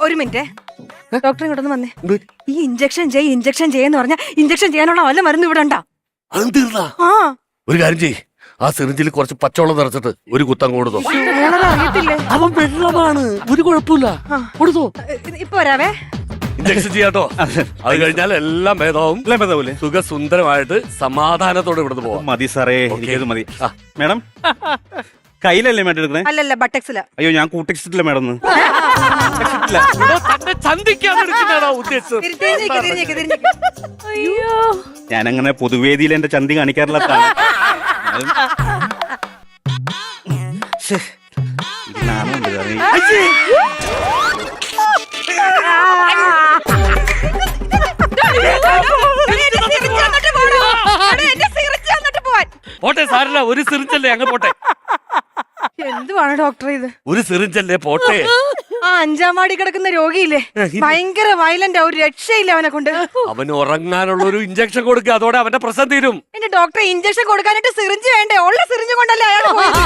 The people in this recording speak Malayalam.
ഒരു മിനിറ്റ് ഡോക്ടർ ഇങ്ങോട്ടൊന്ന് വന്നേ. ഈ ഇഞ്ചക്ഷൻ ചെയ്യുന്ന പറഞ്ഞ ഇഞ്ചക്ഷൻ ചെയ്യാനുള്ള വല്ല മരുന്ന് ഇവിടെ ഉണ്ടാ? ആ ഒരു കാര്യം ചെയ്യ്, ആ സിറിഞ്ചിൽ കുറച്ച് പച്ചവെള്ളം നിറച്ചിട്ട് ഒരു കുത്തം കൊടുത്തോ. അറിയത്തില്ലേ? അവൻ വെള്ളമാണ്, ഒരു കുഴപ്പമില്ല, കൊടുത്തോ. ഇപ്പൊ വരാവേ. ഇഞ്ചക്ഷൻ ചെയ്യാട്ടോ. അത് കഴിഞ്ഞാൽ എല്ലാം ഭേദവും സുഖസുന്ദരമായിട്ട് സമാധാനത്തോടെ ഇവിടുന്ന് പോവാം. മതി സാറേ, എനിക്കത് മതി. മാഡം കയ്യിലല്ലേ മാഡം എടുക്കണേ? അല്ലല്ല ബട്ടക്സില. അയ്യോ ഞാൻ കൂട്ടിച്ചിട്ടില്ല മാഡം. ഞാനങ്ങനെ പൊതുവേദിയിൽ എന്റെ ചന്തി കാണിക്കാറില്ല. പോട്ടെ സാറില്ല, ഒരു സിറിഞ്ചല്ലേ അങ്ങ് പോട്ടെ. എന്തുവാണ് ഡോക്ടർ ഇത്? ഒരു സിറിഞ്ചല്ലേ പോട്ടെ. ആ 5-ാം വാർഡിൽ കിടക്കുന്ന രോഗിയില്ലേ, ഭയങ്കര വയലന്റ്, ഒരു രക്ഷയില്ല അവനെ കൊണ്ട്. അവന് ഉറങ്ങാനുള്ള ഒരു ഇഞ്ചക്ഷൻ കൊടുക്കുക, അതോടെ അവന്റെ പ്രശ്നം തീരും. എന്റെ ഡോക്ടറെ, ഇഞ്ചക്ഷൻ കൊടുക്കാനായിട്ട് സിറിഞ്ച് വേണ്ടേ? ഉള്ള സിറിഞ്ച് കൊണ്ടല്ലേ അയാൾ പോയത്.